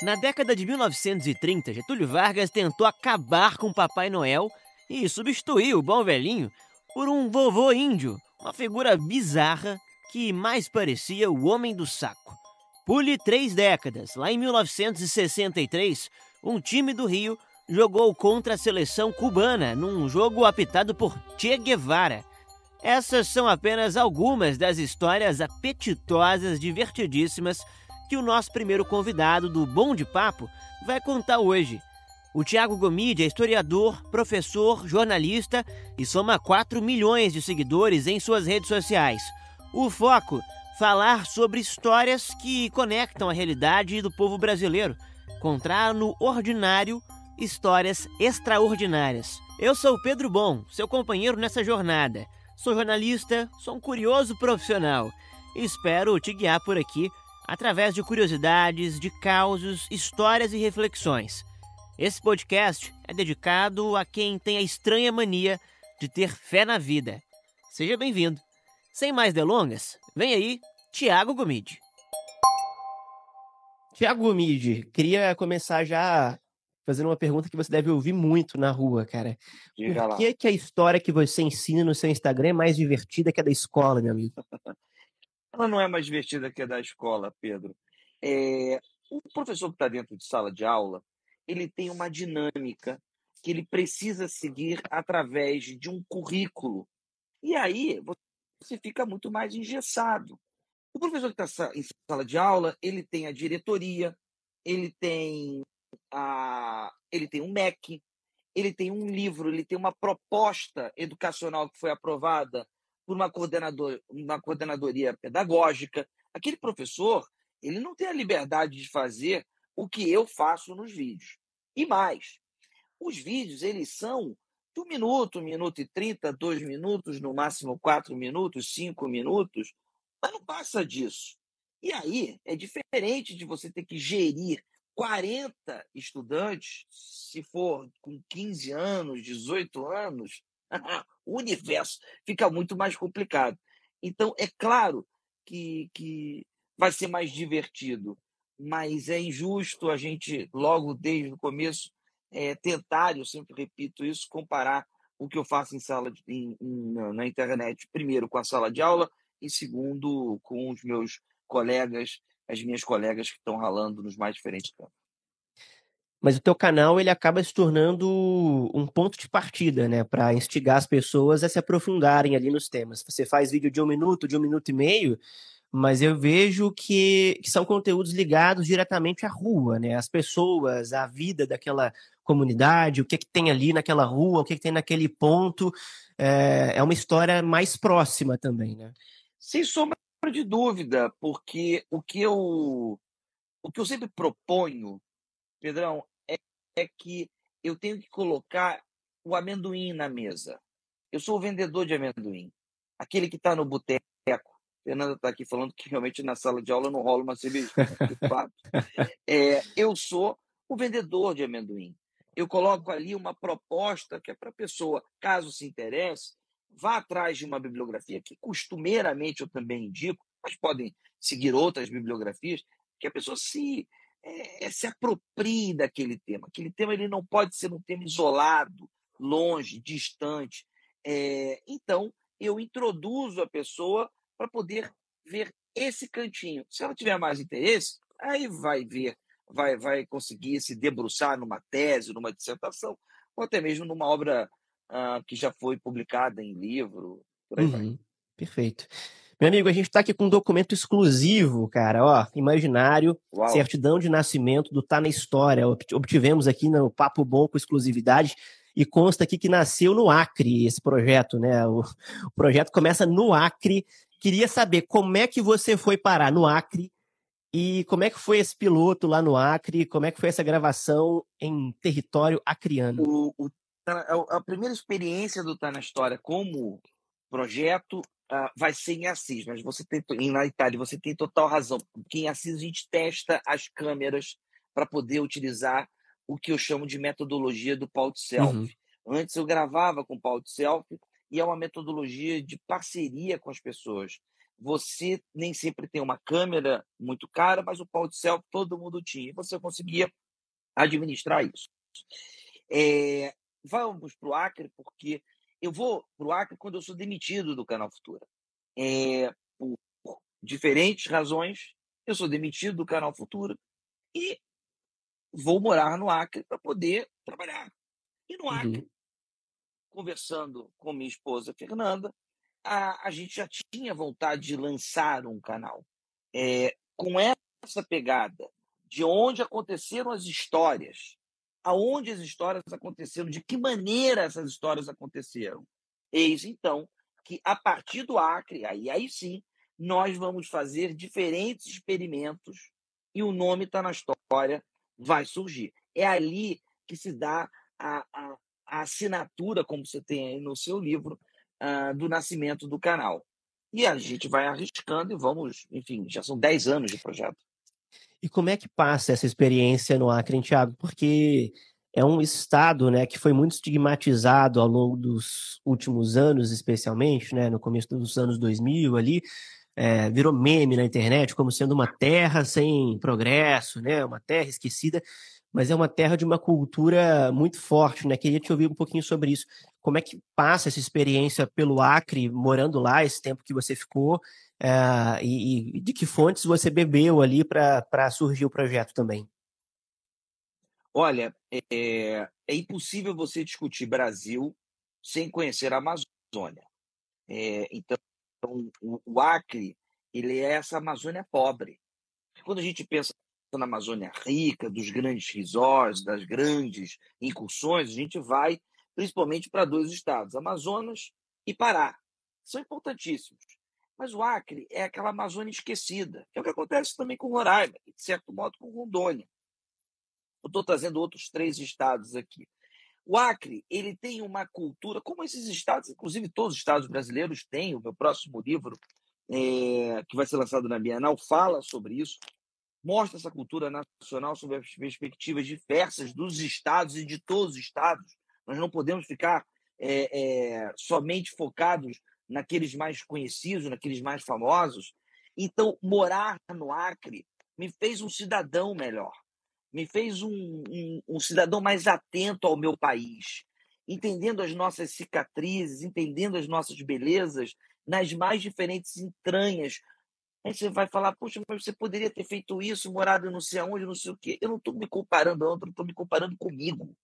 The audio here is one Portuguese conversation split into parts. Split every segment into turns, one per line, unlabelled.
Na década de 1930, Getúlio Vargas tentou acabar com o Papai Noel e substituiu o bom velhinho por um vovô índio, uma figura bizarra que mais parecia o Homem do Saco. Pule 3 décadas. Lá em 1963, um time do Rio jogou contra a seleção cubana num jogo apitado por Che Guevara. Essas são apenas algumas das histórias apetitosas, divertidíssimas que o nosso primeiro convidado do Bom de Papo vai contar hoje. O Thiago Gomide é historiador, professor, jornalista e soma 4 milhões de seguidores em suas redes sociais. O foco: falar sobre histórias que conectam a realidade do povo brasileiro, contar no ordinário histórias extraordinárias. Eu sou o Pedro Bom, seu companheiro nessa jornada. Sou jornalista, sou um curioso profissional e espero te guiar por aqui através de curiosidades, de causos, histórias e reflexões. Esse podcast é dedicado a quem tem a estranha mania de ter fé na vida. Seja bem-vindo. Sem mais delongas, vem aí, Thiago Gomide. Thiago Gomide, queria começar já fazendo uma pergunta que você deve ouvir muito na rua, cara.
Diga
Por que a história que você ensina no seu Instagram é mais divertida que a da escola, meu amigo?
Ela não é mais divertida que a da escola, Pedro. O professor que está dentro de sala de aula, ele tem uma dinâmica que ele precisa seguir através de um currículo. E aí você fica muito mais engessado. O professor que está em sala de aula, ele tem a diretoria, ele tem um MEC, ele tem um livro, ele tem uma proposta educacional que foi aprovada por uma coordenadoria pedagógica. Aquele professor, ele não tem a liberdade de fazer o que eu faço nos vídeos. E mais, os vídeos, eles são de 1 minuto e 30, 2 minutos, no máximo 4 minutos, 5 minutos, mas não passa disso. E aí é diferente de você ter que gerir 40 estudantes, se for com 15 anos, 18 anos, o universo fica muito mais complicado. Então, é claro que vai ser mais divertido, mas é injusto a gente, logo desde o começo, tentar, eu sempre repito isso, comparar o que eu faço na internet, primeiro com a sala de aula e segundo com os meus colegas, as minhas colegas que estão ralando nos mais diferentes campos.
Mas o teu canal, ele acaba se tornando um ponto de partida, né, para instigar as pessoas a se aprofundarem ali nos temas. Você faz vídeo de 1 minuto, de 1 minuto e meio, mas eu vejo que são conteúdos ligados diretamente à rua, né, às pessoas, à vida daquela comunidade, o que tem ali naquela rua, o que tem naquele ponto. É uma história mais próxima também, né?
Sem sombra de dúvida, porque o que eu sempre proponho, Pedrão, é que eu tenho que colocar o amendoim na mesa. Eu sou o vendedor de amendoim, aquele que está no boteco. Fernanda está aqui falando que realmente na sala de aula não rola uma cervejinha, de fato. Eu sou o vendedor de amendoim. Eu coloco ali uma proposta que é para a pessoa, caso se interesse, vá atrás de uma bibliografia que costumeiramente eu também indico, mas podem seguir outras bibliografias, que a pessoa se aproprie daquele tema. Aquele tema ele não pode ser um tema isolado, longe, distante. Então, eu introduzo a pessoa para poder ver esse cantinho. Se ela tiver mais interesse, aí vai ver, vai conseguir se debruçar numa tese, numa dissertação, ou até mesmo numa obra que já foi publicada em livro, por aí vai.
Perfeito. Meu amigo, a gente está aqui com um documento exclusivo, cara, ó, imaginário,
Uau!
certidão de nascimento do Tá na História. Obtivemos aqui no Papo Bom com exclusividade e consta aqui que nasceu no Acre esse projeto, né? O projeto começa no Acre. Queria saber como é que você foi parar no Acre e como é que foi esse piloto lá no Acre, como é que foi essa gravação em território acreano.
A primeira experiência do Tá na História como projeto vai ser em Assis, mas na Itália você tem total razão, porque em Assis a gente testa as câmeras para poder utilizar o que eu chamo de metodologia do pau de selfie. Antes eu gravava com pau de selfie e é uma metodologia de parceria com as pessoas. você nem sempre tem uma câmera muito cara, mas o pau de selfie todo mundo tinha, e você conseguia administrar isso. Eh, Vamos para o Acre, porque eu vou para o Acre quando eu sou demitido do Canal Futura. Por diferentes razões, eu sou demitido do Canal Futura e vou morar no Acre para poder trabalhar. E no Acre,
Uhum.
conversando com minha esposa Fernanda, a gente já tinha vontade de lançar um canal. Com essa pegada de onde aconteceram as histórias, aonde as histórias aconteceram, de que maneira essas histórias aconteceram. Eis então que, a partir do Acre, aí sim, nós vamos fazer diferentes experimentos e o nome está na história, vai surgir. É ali que se dá a, a, a assinatura, como você tem aí no seu livro, do nascimento do canal. E a gente vai arriscando e vamos, enfim, já são 10 anos de projeto.
E como é que passa essa experiência no Acre, Thiago? Porque é um estado, né, que foi muito estigmatizado ao longo dos últimos anos, especialmente, né, no começo dos anos 2000 ali, virou meme na internet como sendo uma terra sem progresso, né, uma terra esquecida, mas é uma terra de uma cultura muito forte, né? Queria te ouvir um pouquinho sobre isso. Como é que passa essa experiência pelo Acre, morando lá, esse tempo que você ficou, e de que fontes você bebeu ali para surgir o projeto também?
Olha, é impossível você discutir Brasil sem conhecer a Amazônia. Então, o Acre, ele é essa Amazônia pobre. Quando a gente pensa na Amazônia rica, dos grandes resorts, das grandes incursões, a gente vai principalmente para dois estados, Amazonas e Pará. São importantíssimos. Mas o Acre é aquela Amazônia esquecida, que é o que acontece também com Roraima, e de certo modo com Rondônia. Eu estou trazendo outros 3 estados aqui. O Acre, ele tem uma cultura, como esses estados, inclusive todos os estados brasileiros têm. O meu próximo livro, que vai ser lançado na Bienal, fala sobre isso, mostra essa cultura nacional sob as perspectivas diversas dos estados e de todos os estados. Nós não podemos ficar somente focados naqueles mais conhecidos, naqueles mais famosos. Então, morar no Acre me fez um cidadão melhor, me fez um cidadão mais atento ao meu país, entendendo as nossas cicatrizes, entendendo as nossas belezas nas mais diferentes entranhas. Aí você vai falar, poxa, mas você poderia ter feito isso, morado não sei aonde, não sei o quê. Eu não estou me comparando a outro, eu estou me comparando comigo.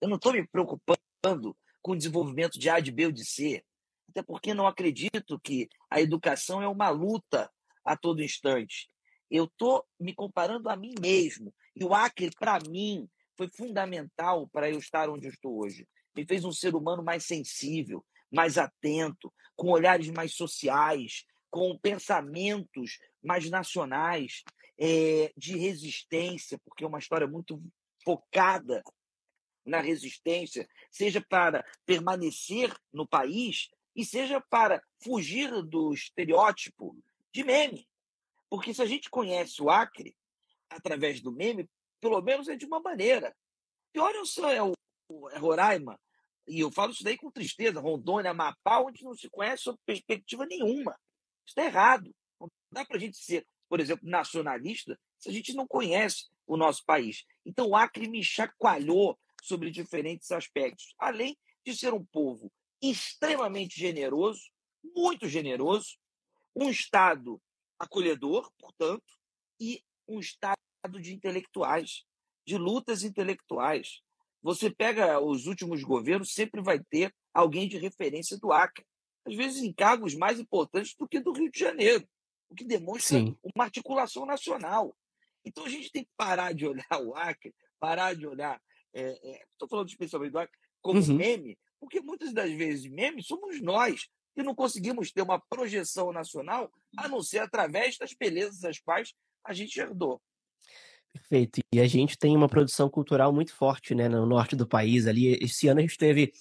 Eu não estou me preocupando com o desenvolvimento de A, de B ou de C. Até porque não acredito que a educação é uma luta a todo instante. Eu estou me comparando a mim mesmo. E o Acre, para mim, foi fundamental para eu estar onde eu estou hoje. Me fez um ser humano mais sensível, mais atento, com olhares mais sociais, com pensamentos mais nacionais, de resistência, porque é uma história muito focada na resistência, seja para permanecer no país e seja para fugir do estereótipo de meme. Porque se a gente conhece o Acre através do meme, pelo menos é de uma maneira. Pior é Roraima, e eu falo isso daí com tristeza, Rondônia, Amapá, onde não se conhece sob perspectiva nenhuma. Isso está errado. Não dá para a gente ser, por exemplo, nacionalista se a gente não conhece o nosso país. Então, o Acre me chacoalhou sobre diferentes aspectos, além de ser um povo extremamente generoso, muito generoso, um Estado acolhedor, portanto, e um Estado de intelectuais, de lutas intelectuais. Você pega os últimos governos, sempre vai ter alguém de referência do Acre, às vezes em cargos mais importantes do que do Rio de Janeiro, o que demonstra
Sim.
uma articulação nacional. Então a gente tem que parar de olhar o Acre, parar de olhar, estou falando especialmente do Acre, como
Uhum.
meme, porque muitas das vezes meme somos nós, que não conseguimos ter uma projeção nacional, a não ser através das belezas das quais a gente herdou.
Perfeito. E a gente tem uma produção cultural muito forte, né, no norte do país ali. Esse ano a gente teve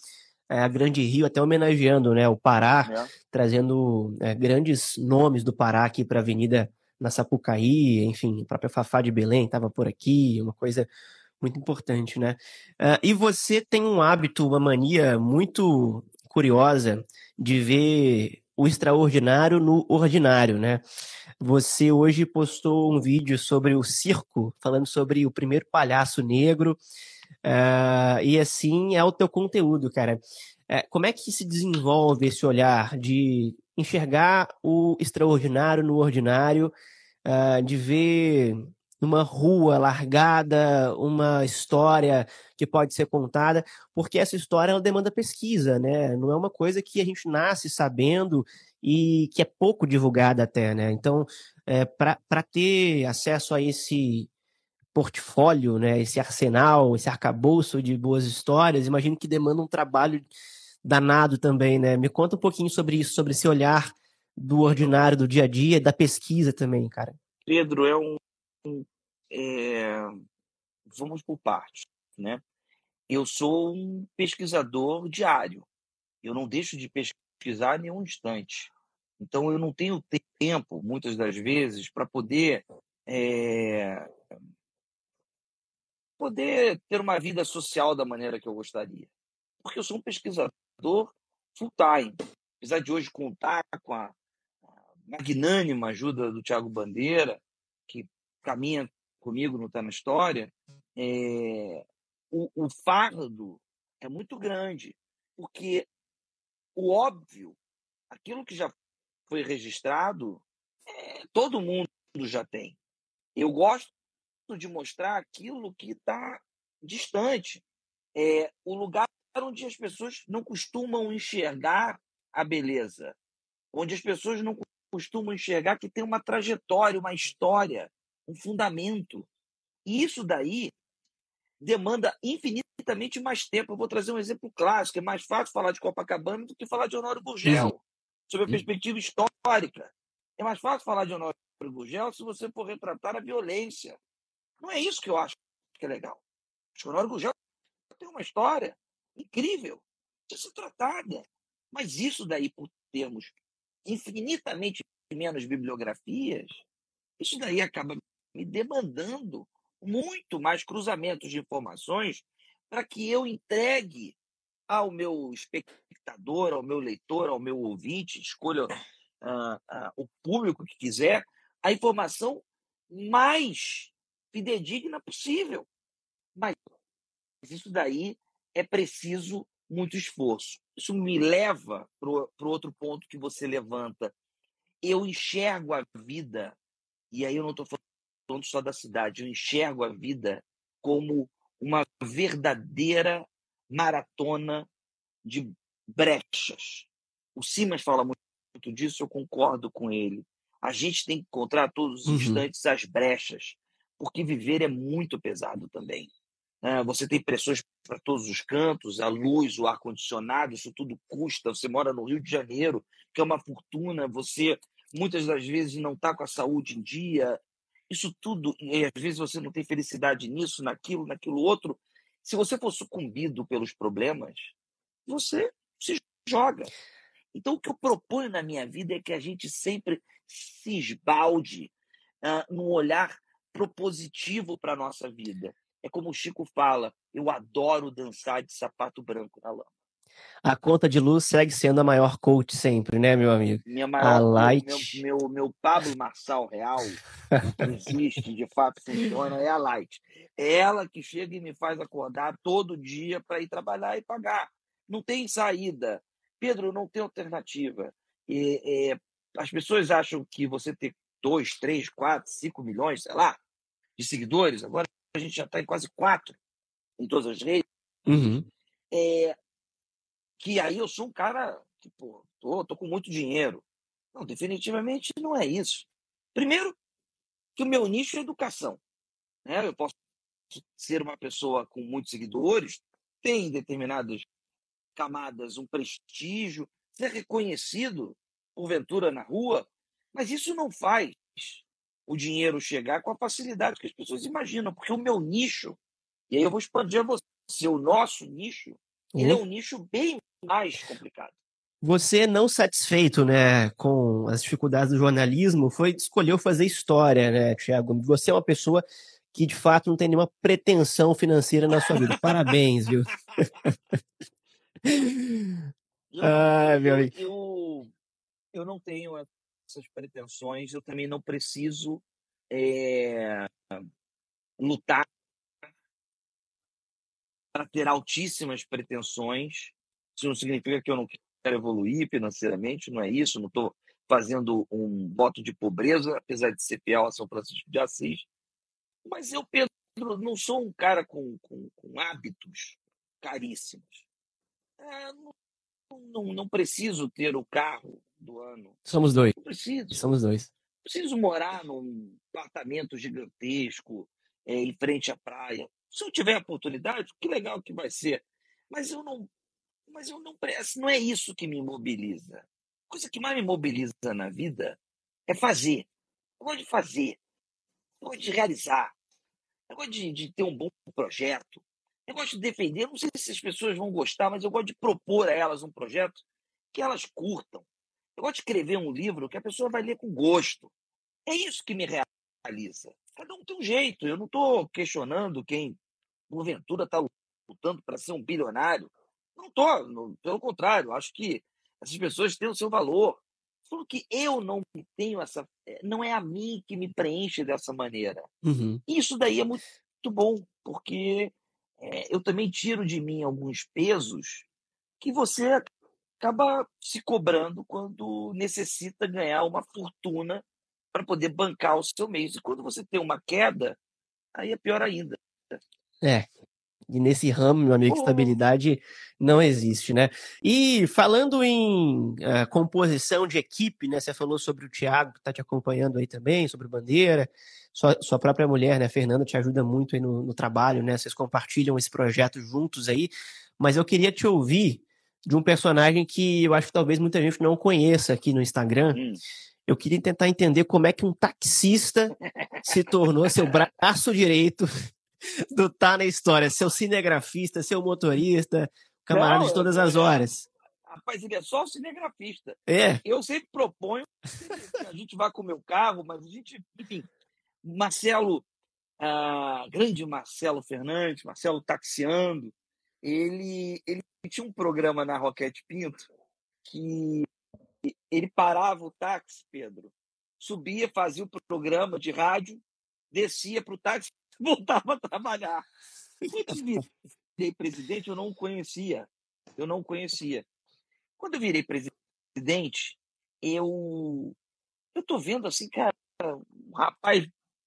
a Grande Rio até homenageando, né, o Pará,
Né?
trazendo grandes nomes do Pará aqui para a Avenida na Sapucaí, enfim, a própria Fafá de Belém estava por aqui, uma coisa muito importante, né? E você tem um hábito, uma mania muito curiosa de ver o extraordinário no ordinário, né? Você hoje postou um vídeo sobre o circo, falando sobre o primeiro palhaço negro, e assim é o teu conteúdo, cara. Como é que se desenvolve esse olhar de enxergar o extraordinário no ordinário, de ver numa rua largada uma história que pode ser contada, porque essa história ela demanda pesquisa, né? Não é uma coisa que a gente nasce sabendo e que é pouco divulgada até, né? Então, para ter acesso a esse portfólio, né, esse arsenal, esse arcabouço de boas histórias, imagino que demanda um trabalho danado também, né? Me conta um pouquinho sobre isso, sobre esse olhar do ordinário, do dia a dia, da pesquisa também, cara.
Pedro, é, vamos por partes, né? Eu sou um pesquisador diário. Eu não deixo de pesquisar em nenhum instante. Então, eu não tenho tempo, muitas das vezes, para poder ter uma vida social da maneira que eu gostaria. Porque eu sou um pesquisador full-time. Apesar de hoje contar com a magnânima ajuda do Tiago Bandeira, que caminha comigo no Tá na História, o fardo é muito grande, porque o óbvio, aquilo que já foi registrado, todo mundo já tem. Eu gosto de mostrar aquilo que está distante, o lugar onde as pessoas não costumam enxergar a beleza, onde as pessoas não costumam enxergar que tem uma trajetória, uma história, um fundamento. E isso daí demanda infinitamente mais tempo. Eu vou trazer um exemplo clássico. É mais fácil falar de Copacabana do que falar de Honório Gurgel, sob a perspectiva histórica. É mais fácil falar de Honório Gurgel se você for retratar a violência. Não é isso que eu acho que é legal. Acho que Honório Gurgel tem uma história incrível, precisa ser tratada. Mas isso daí, por termos infinitamente menos bibliografias, isso daí acaba me demandando muito mais cruzamentos de informações para que eu entregue ao meu espectador, ao meu leitor, ao meu ouvinte, escolha o público que quiser, a informação mais fidedigna possível. Mas isso daí é preciso muito esforço. Isso me leva para o outro ponto que você levanta. Eu enxergo a vida, e aí eu não estou falando só da cidade, eu enxergo a vida como uma verdadeira maratona de brechas. O Simas fala muito disso, eu concordo com ele. A gente tem que encontrar a todos os instantes as brechas, porque viver é muito pesado também. Você tem pressões para todos os cantos, a luz, o ar-condicionado, isso tudo custa. Você mora no Rio de Janeiro, que é uma fortuna, você muitas das vezes não está com a saúde em dia. Isso tudo, e às vezes você não tem felicidade nisso, naquilo outro. Se você for sucumbido pelos problemas, você se joga. Então, o que eu proponho na minha vida é que a gente sempre se esbalde num olhar propositivo para a nossa vida. É como o Chico fala, eu adoro dançar de sapato branco na lama.
A conta de luz segue sendo a maior coach sempre, né, meu amigo? A Light.
Meu Pablo Marçal real, o que existe, de fato funciona, é a Light. É ela que chega e me faz acordar todo dia para ir trabalhar e pagar. Não tem saída. Pedro, não tem alternativa. As pessoas acham que você ter 2, 3, 4, 5 milhões, sei lá, de seguidores, agora a gente já está em quase 4 em todas as redes, que aí eu sou um cara que, tô com muito dinheiro. Não, definitivamente não é isso. Primeiro, que o meu nicho é educação. Né? Eu posso ser uma pessoa com muitos seguidores, tem em determinadas camadas um prestígio, ser reconhecido, porventura, na rua, mas isso não faz o dinheiro chegar com a facilidade que as pessoas imaginam, porque o meu nicho, e aí eu vou expandir a você, o nosso nicho, ele é um nicho bem mais complicado.
Você, não satisfeito, né, com as dificuldades do jornalismo, escolheu fazer história, né, Thiago? Você é uma pessoa que, de fato, não tem nenhuma pretensão financeira na sua vida. Parabéns, viu?
Meu amigo. eu não tenho essas pretensões, eu também não preciso eh, lutar para ter altíssimas pretensões. Isso não significa que eu não quero evoluir financeiramente, não é isso, não estou fazendo um voto de pobreza, apesar de ser fiel a São Francisco de Assis. Mas eu, Pedro, não sou um cara com hábitos caríssimos. Não preciso ter o carro do ano.
Somos dois.
Não preciso.
Somos dois.
Preciso morar num apartamento gigantesco, em frente à praia. Se eu tiver a oportunidade, que legal que vai ser. Mas eu não, não é isso que me mobiliza. A coisa que mais me mobiliza na vida é fazer. Eu gosto de fazer, eu gosto de realizar, eu gosto de ter um bom projeto, eu gosto de defender. Não sei se as pessoas vão gostar, mas eu gosto de propor a elas um projeto que elas curtam. Eu gosto de escrever um livro que a pessoa vai ler com gosto. É isso que me realiza. Cada um tem um jeito. Eu não estou questionando quem, porventura, está lutando para ser um bilionário. Não estou. Pelo contrário, acho que essas pessoas têm o seu valor. Só que eu não tenho essa. Não é a mim que me preenche dessa maneira.
Uhum.
Isso daí é muito bom, porque eu também tiro de mim alguns pesos que você acaba se cobrando quando necessita ganhar uma fortuna para poder bancar o seu mês. E quando você tem uma queda, aí é pior ainda.
É. E nesse ramo, meu amigo,
Pô,
estabilidade não existe, né? E falando em composição de equipe, né? Você falou sobre o Thiago, que está te acompanhando aí também, sobre o Bandeira. Sua própria mulher, né, Fernanda, te ajuda muito aí no trabalho, né? Vocês compartilham esse projeto juntos aí. Mas eu queria te ouvir de um personagem que eu acho que talvez muita gente não conheça aqui no Instagram. Eu queria tentar entender como é que um taxista se tornou seu braço direito do Tá na História, seu cinegrafista, seu motorista, camarada
não,
de todas as horas.
rapaz, ele é só o cinegrafista.
É.
Eu sempre proponho que a gente vá com o meu carro, mas a gente, enfim, Marcelo, grande Marcelo Fernandes, Marcelo taxiando, ele tinha um programa na Roquete Pinto que ele parava o táxi, Pedro, subia, fazia o programa de rádio, descia para o táxi e voltava a trabalhar. Quando eu virei presidente, eu não o conhecia. Eu não o conhecia. Quando eu virei presidente, eu tô vendo assim, cara, um rapaz,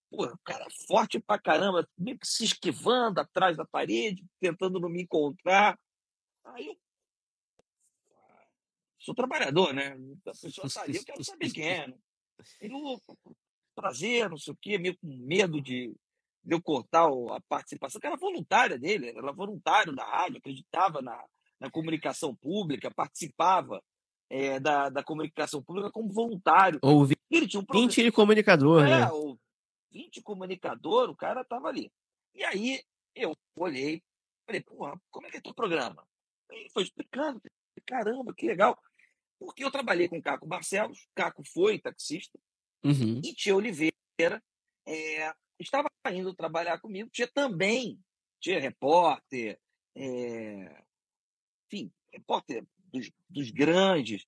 pô, um cara forte pra caramba, meio que se esquivando atrás da parede, tentando não me encontrar. Aí eu sou trabalhador, né? A pessoa tá ali, eu quero saber quem é. Né? Ele, prazer, não sei o quê, meio com medo de eu cortar a participação, que era voluntária dele, era voluntário da rádio, acreditava na comunicação pública, participava da comunicação pública como voluntário.
Ou
E ele tinha um programa.
20 comunicador, né?
O 20 comunicador, o cara estava ali. E aí eu olhei, falei, porra, como é que é teu programa? Ele foi explicando, caramba, que legal. Porque eu trabalhei com o Caco Barcelos, Caco foi taxista,
Uhum.
e Tia Oliveira estava indo trabalhar comigo. Tinha repórter, enfim, repórter dos grandes.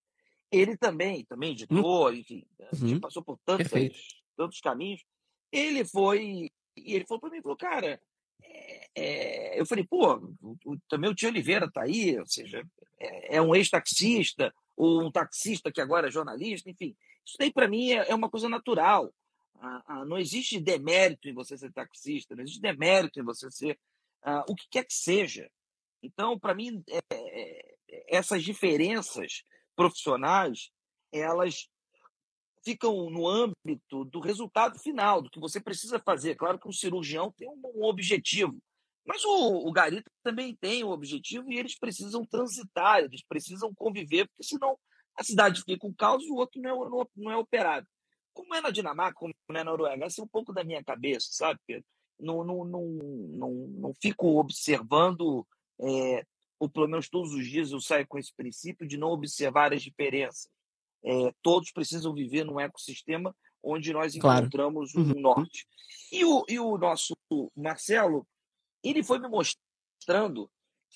Ele também editor, enfim, a gente
Uhum.
passou por
Perfeito.
tantos caminhos. Ele foi, e ele falou para mim, falou, cara, eu falei, pô, também o Tio Oliveira está aí, ou seja, é um ex-taxista, ou um taxista que agora é jornalista, enfim. Isso daí, para mim, é uma coisa natural. Não existe demérito em você ser taxista, não existe demérito em você ser o que quer que seja. Então, para mim, essas diferenças profissionais, elas ficam no âmbito do resultado final, do que você precisa fazer. Claro que um cirurgião tem um objetivo, mas o garito também tem um objetivo e eles precisam transitar, eles precisam conviver, porque senão a cidade fica com caos e o outro não é operado. Como é na Dinamarca, como é na Noruega, essa é um pouco da minha cabeça, sabe, Pedro? Não fico observando, ou pelo menos todos os dias eu saio com esse princípio de não observar as diferenças. Todos precisam viver num ecossistema onde nós
Claro.
encontramos
Uhum.
um norte. E o nosso Marcelo, ele foi me mostrando,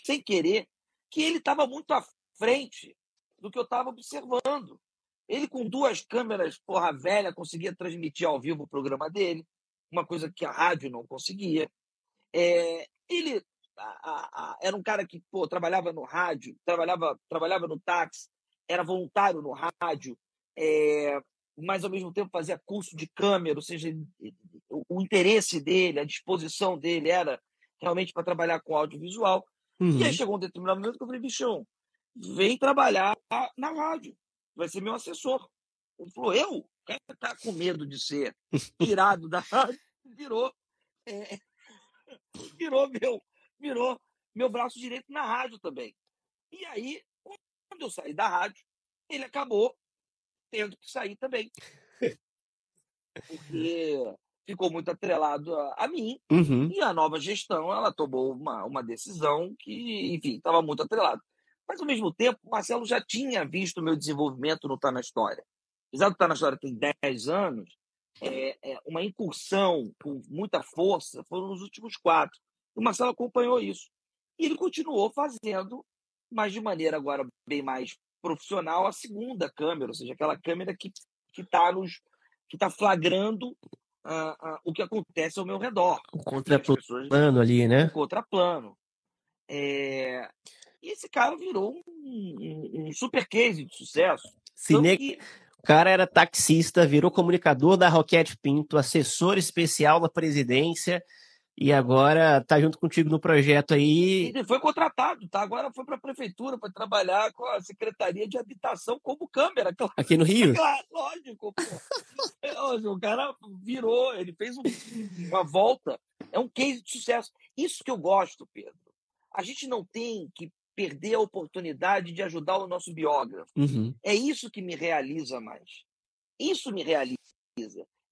sem querer, que ele estava muito à frente do que eu estava observando. Ele, com 2 câmeras, porra velha, conseguia transmitir ao vivo o programa dele, uma coisa que a rádio não conseguia. Ele era um cara que, pô, trabalhava no rádio, trabalhava no táxi, era voluntário no rádio, mas, ao mesmo tempo, fazia curso de câmera, ou seja, o interesse dele, a disposição dele era realmente para trabalhar com audiovisual. E aí chegou um determinado momento que eu falei, bichão, vem trabalhar na rádio, vai ser meu assessor. Ele falou, eu? O cara tá com medo de ser tirado da rádio, virou, é, virou meu braço direito na rádio também. E aí, quando eu saí da rádio, ele acabou tendo que sair também, porque ficou muito atrelado a mim,
Uhum.
e a nova gestão ela tomou uma decisão que, enfim, estava muito atrelado. Mas, ao mesmo tempo, o Marcelo já tinha visto o meu desenvolvimento no Tá Na História. Apesar do Tá Na História tem 10 anos, uma incursão com muita força foram nos últimos 4. O Marcelo acompanhou isso. E ele continuou fazendo, mas de maneira agora bem mais profissional, a segunda câmera, ou seja, aquela câmera que está flagrando o que acontece ao meu redor.
O
E as pessoas,
contraplano ali,
o
né?
contraplano. E esse cara virou um super case de sucesso. Tanto que
O cara era taxista, virou comunicador da Roquete Pinto, assessor especial da presidência e agora tá junto contigo no projeto aí.
ele foi contratado, tá? Agora foi para a prefeitura para trabalhar com a Secretaria de Habitação como câmera. Claro,
Aqui no Rio?
claro, lógico, pô. O cara virou, ele fez uma volta. É um case de sucesso. Isso que eu gosto, Pedro. A gente não tem que perder a oportunidade de ajudar o nosso biógrafo.
Uhum.
É isso que me realiza mais. Isso me realiza.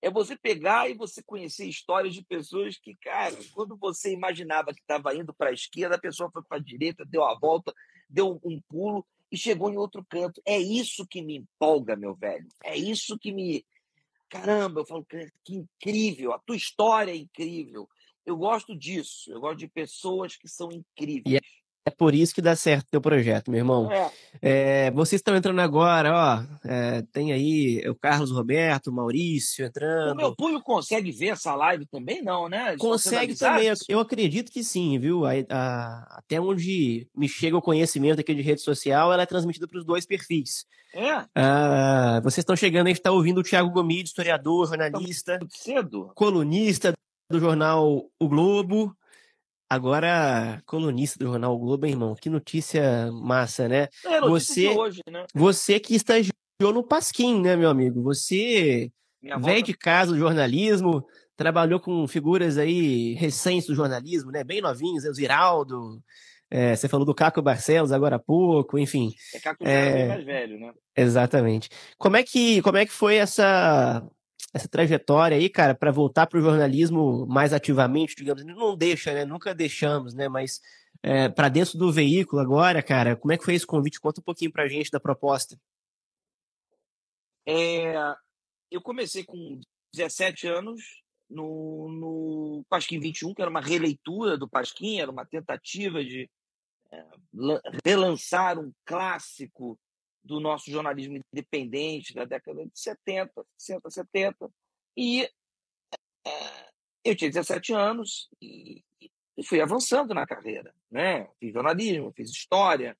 É você pegar e você conhecer histórias de pessoas que, cara, quando você imaginava que estava indo para a esquerda, a pessoa foi para a direita, deu a volta, deu um pulo e chegou em outro canto. É isso que me empolga, meu velho. É isso que me. Caramba, eu falo, que incrível, a tua história é incrível. Eu gosto disso, eu gosto de pessoas que são incríveis.
É por isso que dá certo o teu projeto, meu irmão. Vocês estão entrando agora, ó. Tem aí o Carlos Roberto, o Maurício
O meu
entrando.
público consegue ver essa live também, não, né? Eles estão sendo
Consegue também,
avisados?
eu acredito que sim, viu? Até onde me chega o conhecimento aqui de rede social, ela é transmitida para os 2 perfis. Vocês estão chegando, a gente está ouvindo o Thiago Gomide, historiador, jornalista,
Muito cedo.
colunista do jornal O Globo. Agora, colunista do jornal O Globo, hein, irmão? Que notícia massa, né?
É notícia de hoje, né?
Você que estagiou no Pasquim, né, meu amigo? Você veio de casa do jornalismo, trabalhou com figuras aí recentes do jornalismo, né? Bem novinhos, o Ziraldo. Você falou do Caco Barcelos agora há pouco, enfim.
Caco já era bem mais velho, né?
Exatamente. Como é que foi essa trajetória aí, cara, para voltar para o jornalismo mais ativamente, digamos? Não deixa, né? Nunca deixamos, né? Mas para dentro do veículo agora, cara, como é que foi esse convite? Conta um pouquinho pra gente da proposta.
Eu comecei com 17 anos no Pasquim 21, que era uma releitura do Pasquim, era uma tentativa de relançar um clássico do nosso jornalismo independente da década de 70, 60, 70. E eu tinha 17 anos e fui avançando na carreira, né? Fiz jornalismo, fiz história,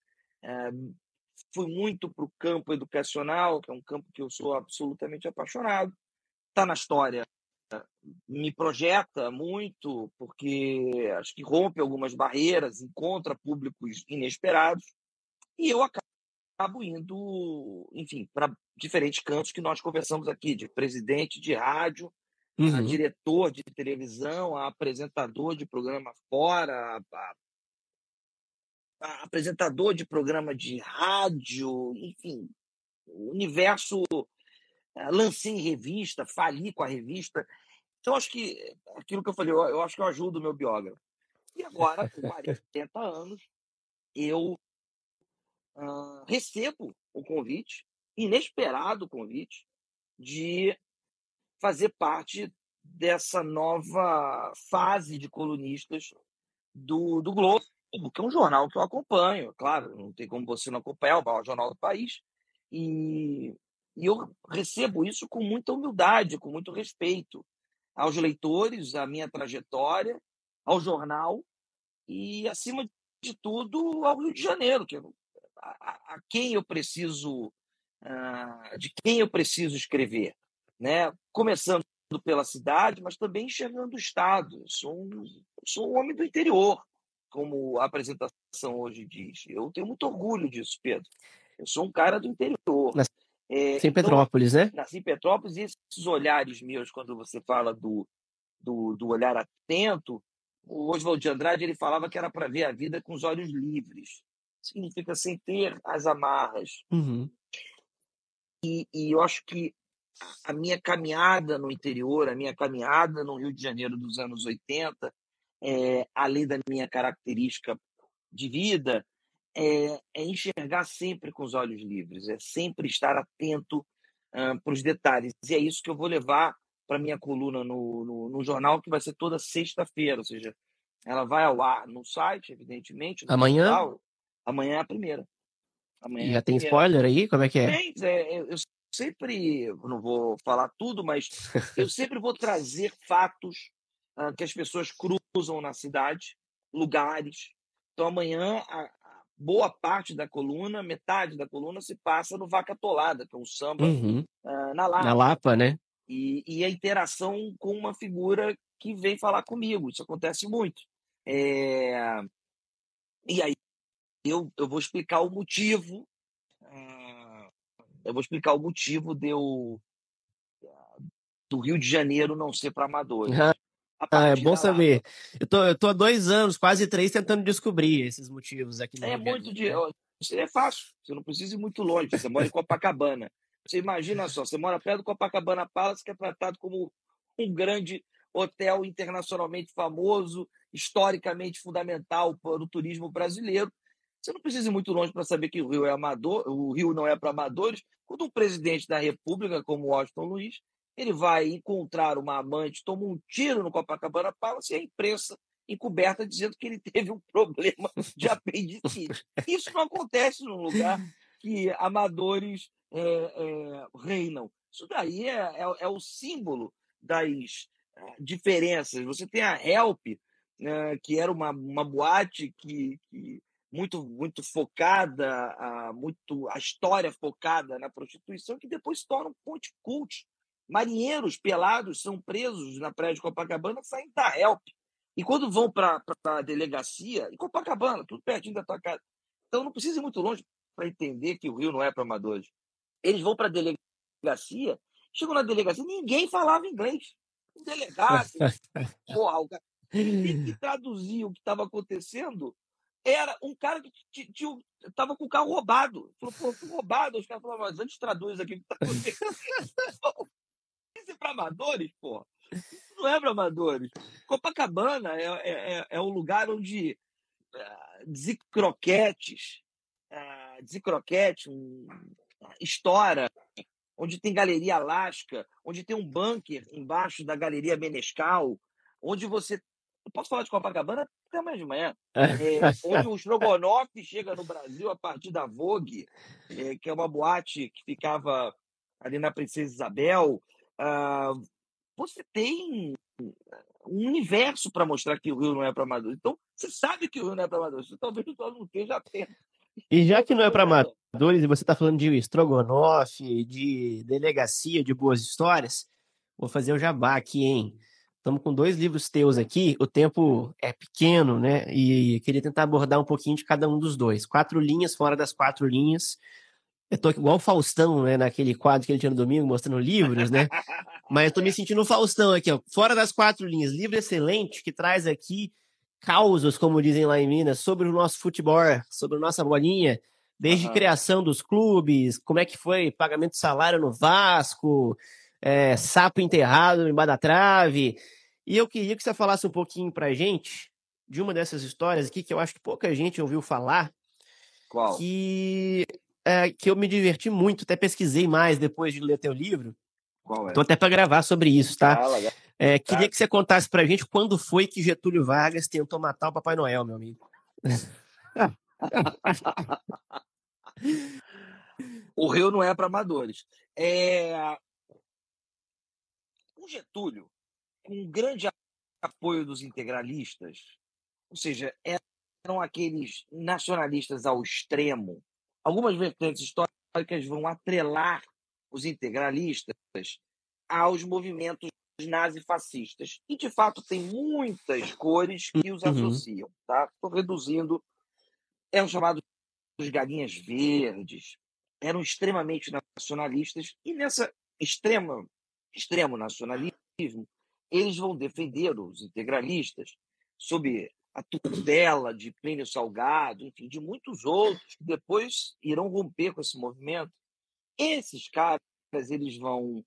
fui muito para o campo educacional, que é um campo que eu sou absolutamente apaixonado. Tá Na História me projeta muito, porque acho que rompe algumas barreiras, encontra públicos inesperados, e eu acabo indo, enfim, para diferentes cantos que nós conversamos aqui, de presidente de rádio, a diretor de televisão, a apresentador de programa fora, a apresentador de programa de rádio, enfim, o universo. Lancei em revista, fali com a revista. Então, acho que aquilo que eu falei, eu acho que eu ajudo o meu biógrafo. E agora, com 40 anos, eu recebo o convite, inesperado convite, de fazer parte dessa nova fase de colunistas do Globo, que é um jornal que eu acompanho, claro, não tem como você não acompanhar, o maior jornal do país. E E eu recebo isso com muita humildade, com muito respeito aos leitores, à minha trajetória, ao jornal e, acima de tudo, ao Rio de Janeiro, a quem eu preciso, de quem eu preciso escrever, né? Começando pela cidade, mas também enxergando o Estado. Eu sou um homem do interior, como a apresentação hoje diz. Eu tenho muito orgulho disso, Pedro. Eu sou um cara do interior.
Nasci em
Então,
Petrópolis, né?
nasci em Petrópolis e esses olhares meus, quando você fala do olhar atento, o Oswald de Andrade ele falava que era para ver a vida com os olhos livres. Significa sem ter as amarras.
Uhum.
E eu acho que a minha caminhada no interior, a minha caminhada no Rio de Janeiro dos anos 80, além da minha característica de vida, é enxergar sempre com os olhos livres, é sempre estar atento para os detalhes. E é isso que eu vou levar para a minha coluna no jornal, que vai ser toda sexta-feira, ou seja, ela vai ao ar no site, evidentemente, no
Amanhã?
portal. Amanhã é a primeira.
E
Amanhã é
já
a
tem
primeira.
spoiler aí? Como é que é?
Bem, eu sempre, eu não vou falar tudo, mas eu sempre vou trazer fatos que as pessoas cruzam na cidade, lugares. Então, amanhã, a boa parte da coluna, metade da coluna, se passa no Vaca Atolada, que é um samba
Uhum.
na
Na
Lapa.
Lapa, né?
E a interação com uma figura que vem falar comigo. Isso acontece muito. E aí eu vou explicar o motivo. Eu vou explicar o motivo do Rio de Janeiro não ser para amadores. A
É
partir
bom
da Lapa.
saber. Eu tô há 2 anos, quase 3, tentando descobrir esses motivos aqui no
É
Rio de
muito
Janeiro, né?
Isso é fácil. Você não precisa ir muito longe. Você mora em Copacabana. Você imagina só, você mora perto do Copacabana Palace, que é tratado como um grande hotel internacionalmente famoso, historicamente fundamental para o turismo brasileiro. Você não precisa ir muito longe para saber que o Rio é amador, o Rio não é para amadores. Quando um presidente da República, como Washington Luiz, ele vai encontrar uma amante, toma um tiro no Copacabana Palace e a imprensa encoberta dizendo que ele teve um problema de apendicite. Isso não acontece num lugar que amadores reinam. Isso daí é o símbolo das diferenças. Você tem a Help, que era uma boate que muito focada, a história focada na prostituição, que depois se torna um ponte cult. Marinheiros pelados são presos na praia de Copacabana, saem da Help. E quando vão para a delegacia, em Copacabana, tudo pertinho da tua casa. Então não precisa ir muito longe para entender que o Rio não é para amadores. Eles vão para a delegacia, chegam na delegacia, ninguém falava inglês. O delegado, porra, o cara tem que traduzir o que estava acontecendo. Era um cara que estava com o carro roubado. Falou, pô, fui roubado. Os caras falaram, mas antes traduz aqui o que está acontecendo. Isso é para amadores, porra. Isso não é para amadores. Copacabana é um lugar onde Zicroquetes, estoura, onde tem Galeria Alaska, onde tem um bunker embaixo da Galeria Menescal, onde você... Eu posso falar de Copacabana até amanhã de manhã. Onde o Strogonoff chega no Brasil a partir da Vogue, que é uma boate que ficava ali na Princesa Isabel. Você tem um universo para mostrar que o Rio não é para amadores. Então, você sabe que o Rio não é para amadores. Você talvez não esteja atento.
E já que não é para amadores, e você está falando de estrogonofe, de delegacia, de boas histórias, vou fazer o jabá aqui, hein? Estamos com 2 livros teus aqui, o tempo é pequeno, né? E queria tentar abordar um pouquinho de cada um dos dois. 4 linhas fora das 4 linhas. Eu tô igual o Faustão, né? Naquele quadro que ele tinha no domingo, mostrando livros, né? Mas eu tô me sentindo o Faustão aqui, ó. Fora das 4 linhas. Livro excelente que traz aqui causos, como dizem lá em Minas, sobre o nosso futebol, sobre a nossa bolinha, desde criação dos clubes, como é que foi pagamento de salário no Vasco, sapo enterrado embaixo da trave. E eu queria que você falasse um pouquinho pra gente de uma dessas histórias aqui que eu acho que pouca gente ouviu falar.
Qual?
Que eu me diverti muito, até pesquisei mais depois de ler teu livro.
Qual é?
Tô até para gravar sobre isso, tá?
Fala,
queria que você contasse pra gente quando foi que Getúlio Vargas tentou matar o Papai Noel, meu amigo.
O Rio não é para amadores. O Getúlio, com um grande apoio dos integralistas, ou seja, eram aqueles nacionalistas ao extremo. Algumas vertentes históricas vão atrelar os integralistas aos movimentos nazifascistas. E, de fato, tem muitas cores que os associam. Tá? Estou reduzindo. Eram chamados de galinhas verdes, eram extremamente nacionalistas, e nessa extremo nacionalismo, eles vão defender os integralistas sob a tutela de Plínio Salgado, enfim, de muitos outros que depois irão romper com esse movimento. Esses caras, eles vão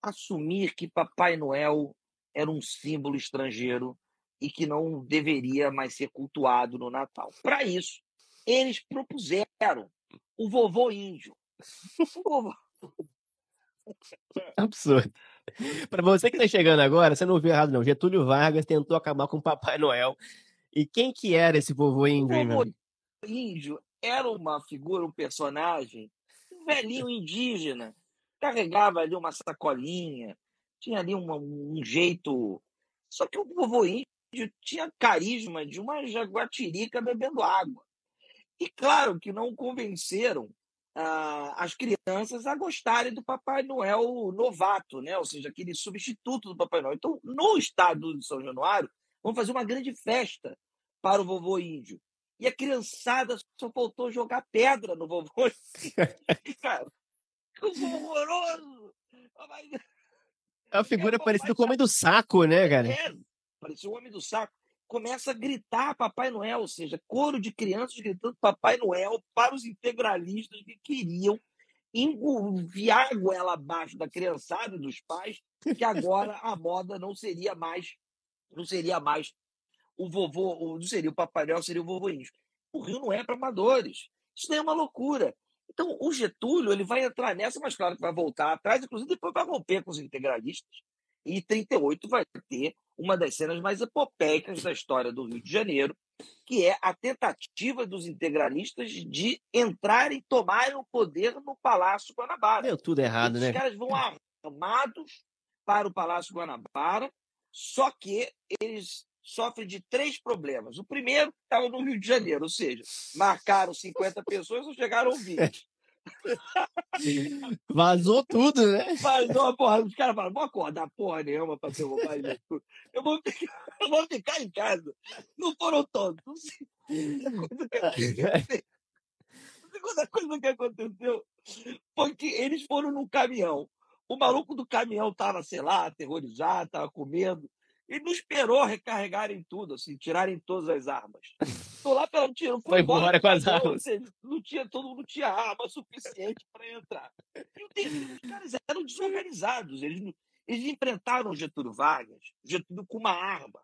assumir que Papai Noel era um símbolo estrangeiro e que não deveria mais ser cultuado no Natal. Para isso, eles propuseram o vovô índio.
Absurdo. Para você que está chegando agora, você não ouviu errado, não. Getúlio Vargas tentou acabar com o Papai Noel. E quem que era esse vovô índio, hein, meu amigo?
O vovô índio era uma figura, um personagem, um velhinho indígena. Carregava ali uma sacolinha, tinha ali um jeito. Só que o vovô índio tinha carisma de uma jaguatirica bebendo água. E claro que não convenceram as crianças a gostarem do Papai Noel novato, né? Ou seja, aquele substituto do Papai Noel. Então, no estado de São Januário, vamos fazer uma grande festa para o vovô índio. E a criançada só faltou jogar pedra no vovô índio. Cara, horroroso!
É uma figura parecida com o Homem do Saco, né, cara?
Parecia o Homem do Saco. Começa a gritar Papai Noel, ou seja, coro de crianças gritando Papai Noel para os integralistas que queriam enviar a goela abaixo da criançada e dos pais, que agora a moda não seria mais o vovô, não seria o Papai Noel, seria o vovô índio. O Rio não é para amadores. Isso daí é uma loucura. Então, o Getúlio ele vai entrar nessa, mas claro que vai voltar atrás, inclusive depois vai romper com os integralistas. E em 1938 vai ter uma das cenas mais epopeicas da história do Rio de Janeiro, que é a tentativa dos integralistas de entrarem e tomarem o poder no Palácio Guanabara.
Deu tudo errado,
Os
né?
caras vão armados para o Palácio Guanabara, só que eles sofrem de 3 problemas. O primeiro estava no Rio de Janeiro, ou seja, marcaram 50 pessoas ou chegaram 20.
Vazou tudo, né?
Vazou a porra. Os caras falaram, vou acordar porra nenhuma para derrubar isso. Eu vou ficar em casa. Não foram todos. A segunda coisa que aconteceu foi que eles foram num caminhão. O maluco do caminhão estava, sei lá, aterrorizado, estava com medo. E não esperou recarregarem tudo, assim, tirarem todas as armas. Estou lá pelo tiro,
foi embora com as armas.
Todo mundo tinha arma suficiente para entrar. E os caras eram desorganizados. Eles enfrentaram o Getúlio Vargas, Getúlio com uma arma.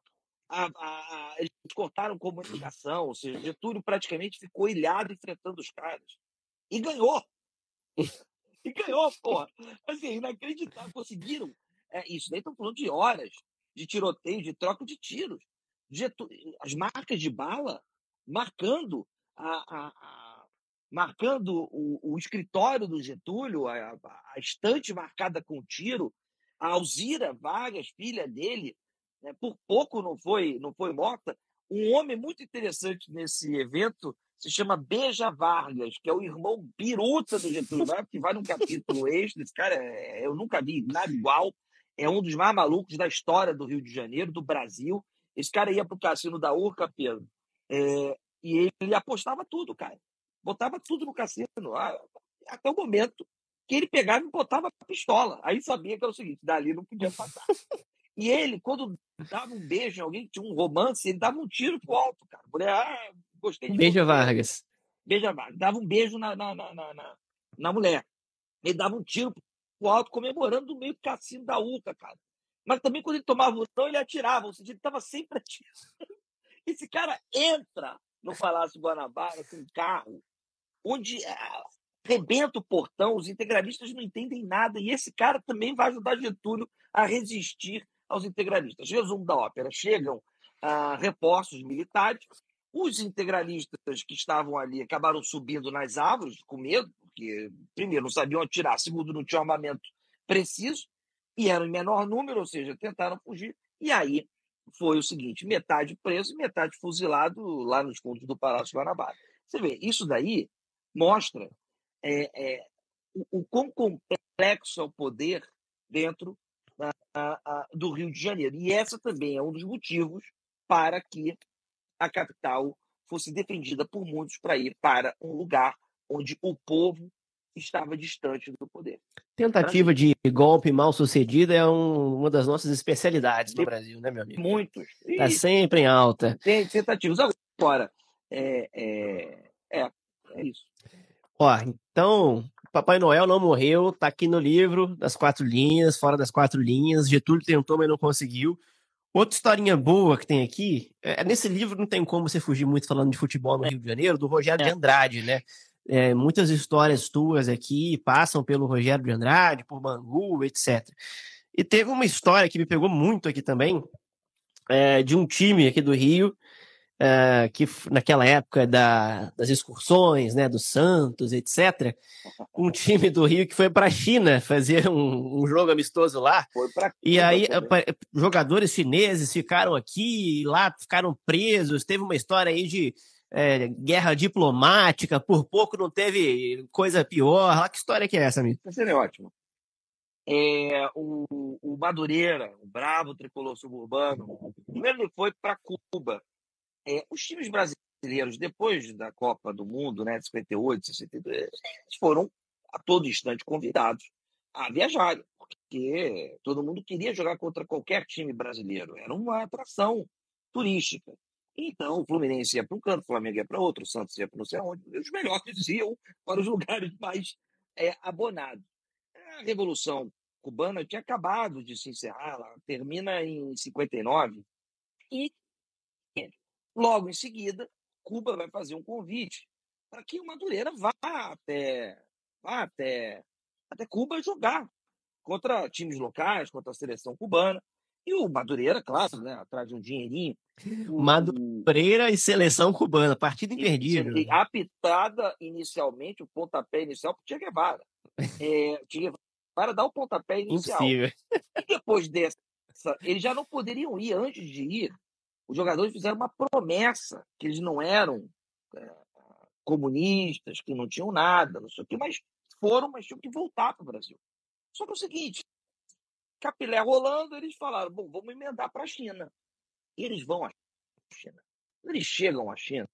Eles cortaram comunicação, ou seja, Getúlio praticamente ficou ilhado enfrentando os caras. E ganhou. E ganhou, porra. Assim, inacreditável. Conseguiram. Isso daí estão falando de horas de tiroteio, de troca de tiros. As marcas de bala marcando marcando o escritório do Getúlio, a estante marcada com tiro. A Alzira Vargas, filha dele, né, por pouco não foi morta. Um homem muito interessante nesse evento se chama Beja Vargas, que é o irmão biruta do Getúlio Vargas, que vai num capítulo extra. Esse cara, eu nunca vi nada igual. É um dos mais malucos da história do Rio de Janeiro, do Brasil. Esse cara ia pro cassino da Urca, Pedro, e ele apostava tudo, cara. Botava tudo no cassino, até o momento que ele pegava e botava a pistola. Aí sabia que era o seguinte, dali não podia passar. E ele, quando dava um beijo em alguém que tinha um romance, ele dava um tiro pro alto, cara. Mulher, gostei de
Beija
você.
Vargas.
Beija Vargas. Dava um beijo na mulher. Ele dava um tiro pro alto, comemorando no meio do cassino da Urca, cara. Mas também quando ele tomava o não, ele atirava. Ou seja, ele estava sempre atirando. Esse cara entra no Palácio Guanabara com um carro, onde arrebenta o portão, os integralistas não entendem nada, e esse cara também vai ajudar Getúlio a resistir aos integralistas. Resumo da ópera: chegam reforços militares, Os integralistas que estavam ali acabaram subindo nas árvores com medo, porque, primeiro, não sabiam atirar, segundo, não tinham armamento preciso, e eram em menor número, ou seja, tentaram fugir. E aí foi o seguinte: metade preso e metade fuzilado lá nos fundos do Palácio Guanabara. Você vê, isso daí mostra o quão complexo é o poder dentro do Rio de Janeiro. E essa também é um dos motivos para que a capital fosse defendida por muitos para ir para um lugar onde o povo estava distante do poder.
Tentativa de golpe mal sucedida é uma das nossas especialidades no Brasil, né, meu amigo?
Muitos.
Está sempre em alta.
Tem tentativas. Agora, é isso.
Ó, então, Papai Noel não morreu, tá aqui no livro das 4 linhas, fora das 4 linhas. Getúlio tentou, mas não conseguiu. Outra historinha boa que tem aqui, nesse livro não tem como você fugir muito falando de futebol no Rio de Janeiro, do Rogério de Andrade, né? Muitas histórias tuas aqui passam pelo Rogério de Andrade, por Bangu, etc. E teve uma história que me pegou muito aqui também, de um time aqui do Rio, que naquela época das excursões, né, do Santos, etc., um time do Rio que foi para a China fazer um jogo amistoso lá. E aí jogadores chineses ficaram aqui, e lá ficaram presos. Teve uma história aí de guerra diplomática, por pouco não teve coisa pior. Lá, que história que é essa, amigo?
Essa é ótima. O Madureira, o bravo tricolor suburbano, primeiro ele foi para Cuba. Os times brasileiros, depois da Copa do Mundo, né, de 58, 62, eles foram a todo instante convidados a viajar, porque todo mundo queria jogar contra qualquer time brasileiro. Era uma atração turística. Então, o Fluminense ia para um canto, o Flamengo ia para outro, o Santos ia para não sei aonde, e os melhores iam para os lugares mais abonados. A Revolução Cubana tinha acabado de se encerrar, ela termina em 59, e logo em seguida, Cuba vai fazer um convite para que o Madureira vá até Cuba jogar contra times locais, contra a seleção cubana. E o Madureira, claro, né, atrás de um dinheirinho.
Madureira e seleção cubana, partida imperdível.
E apitada inicialmente, o pontapé inicial para o Che Guevara. Che Guevara dá o pontapé inicial.
Impossível.
E depois dessa, eles já não poderiam ir. Antes de ir, os jogadores fizeram uma promessa que eles não eram comunistas, que não tinham nada, não sei o quê, mas tinham que voltar para o Brasil. Só que é o seguinte, capilé rolando, eles falaram, bom, vamos emendar para a China. E eles vão à China. Quando eles chegam à China,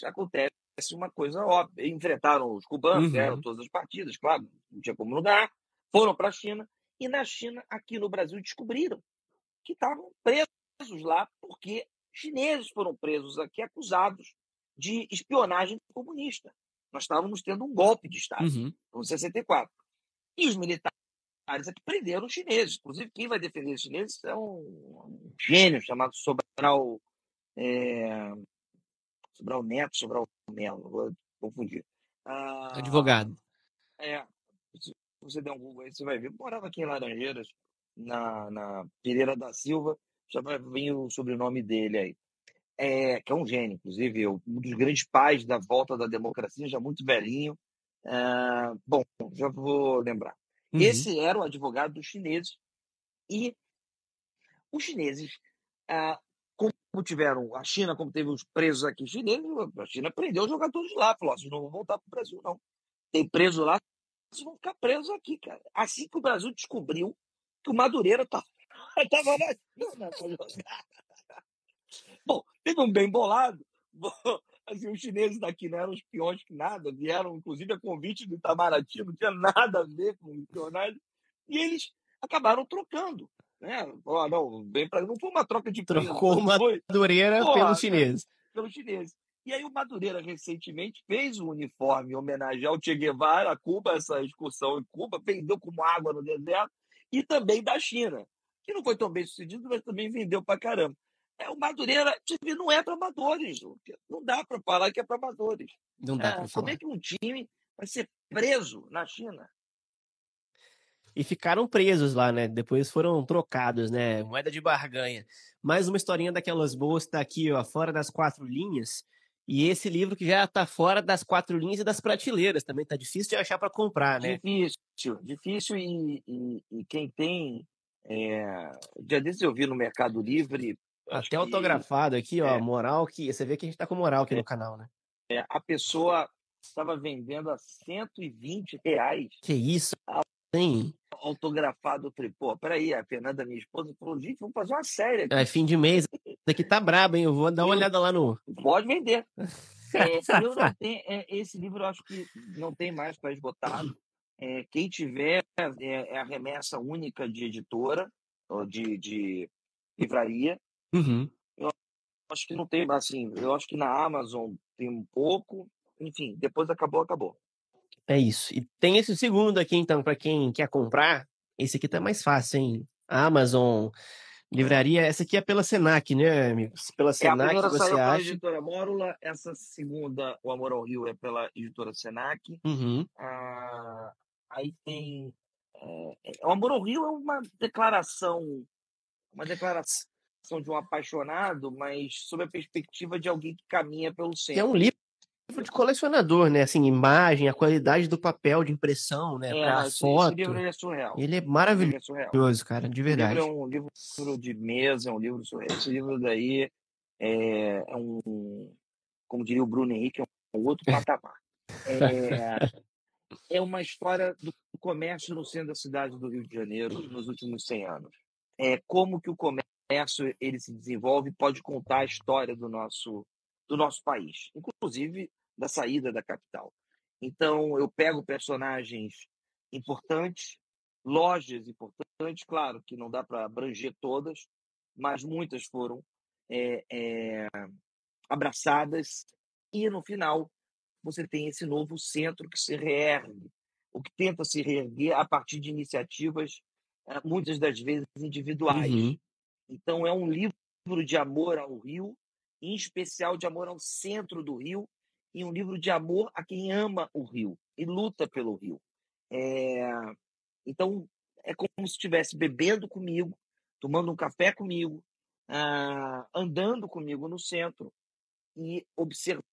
acontece uma coisa óbvia. Enfrentaram os cubanos, ganharam todas as partidas, claro, não tinha como lugar, foram para a China, e na China, aqui no Brasil, descobriram que estavam presos lá porque chineses foram presos aqui acusados de espionagem comunista. Nós estávamos tendo um golpe de Estado, em 64. E os militares aqui prenderam os chineses. Inclusive, quem vai defender os chineses é um gênio chamado Sobral Neto, Sobral Melo, vou confundir.
Advogado.
Se você der um Google aí, você vai ver. Morava aqui em Laranjeiras, na Pereira da Silva, já vai vir o sobrenome dele aí. Que é um gênio, inclusive, um dos grandes pais da volta da democracia, já muito velhinho. Bom, já vou lembrar. Esse era o advogado dos chineses. E os chineses, como tiveram a China, como teve os presos aqui chineses, a China prendeu os jogadores lá. Falou: vocês não vão voltar para o Brasil, não. Tem preso lá, vocês vão ficar presos aqui, cara. Assim que o Brasil descobriu que o Madureira estava na China para jogar. Bom, teve um bem bolado. Assim, os chineses daqui não eram espiões que nada, vieram inclusive a convite do Itamaraty, não tinha nada a ver com espionagem, e eles acabaram trocando. Né? Não foi uma troca de preso.
Trocou o Madureira pelos chineses.
Pelos chineses. E aí o Madureira recentemente fez um uniforme em homenagem ao Che Guevara, a Cuba, essa excursão em Cuba, vendeu como água no deserto, e também da China, que não foi tão bem sucedido, mas também vendeu pra caramba. O Madureira não é para amadores. Não dá para falar que é para amadores.
Não dá para falar.
Como é que um time vai ser preso na China?
e ficaram presos lá, né? Depois foram trocados, né? Moeda de barganha. Mais uma historinha daquelas boas tá aqui, ó, Fora das Quatro Linhas. E esse livro que já tá fora das quatro linhas e das prateleiras também, tá difícil de achar para comprar, né?
Difícil e quem tem. Dia desses eu vi no Mercado Livre, acho
Até
que
autografado aqui, ó,
é,
moral que você vê que a gente tá com moral aqui no canal, né?
a pessoa estava vendendo a R$ 120
Que isso, hein?
autografado. Eu falei, pô, peraí, a Fernanda, minha esposa, falou, gente, vamos fazer uma série
É
aqui.
fim de mês, isso aqui tá brabo, hein? Eu vou dar uma olhada lá no.
Pode vender. Eu não tenho, esse livro eu acho que não tem mais para esgotado. Quem tiver é a remessa única de editora, ou de livraria.
Uhum.
Acho que não tem, assim, eu acho que na Amazon tem um pouco. Enfim, depois acabou.
É isso. E tem esse segundo aqui, então, para quem quer comprar. Esse aqui tá mais fácil, hein? Amazon, livraria. Essa aqui é pela Senac, né, amigos? Pela
A
Senac
primeira
você
saiu pela
acha.
editora Mórula, essa segunda, O Amor ao Rio, é pela editora Senac.
Uhum.
Aí tem. O Amor ao Rio é uma declaração de um apaixonado, mas sob a perspectiva de alguém que caminha pelo
Que é um
centro.
livro de colecionador, né? Assim, imagem, a qualidade do papel de impressão, né? Para
Não, esse livro
foto.
ele é surreal.
Ele é
Esse livro é surreal.
maravilhoso, cara, de
O livro é
verdade.
um livro de mesa, é um livro surreal. Esse livro daí é como diria o Bruno Henrique, é um outro patamar. É uma história do comércio no centro da cidade do Rio de Janeiro nos últimos 100 anos. Como que o comércio ele se desenvolve pode contar a história do nosso país, inclusive da saída da capital. Então, eu pego personagens importantes, lojas importantes, claro que não dá para abranger todas, mas muitas foram abraçadas, e no final você tem esse novo centro que se reergue, o que tenta se reerguer a partir de iniciativas, muitas das vezes individuais.
Uhum.
Então, é um livro de amor ao Rio, em especial de amor ao centro do Rio, e um livro de amor a quem ama o Rio e luta pelo Rio. Então, é como se estivesse bebendo comigo, tomando um café comigo, andando comigo no centro e observando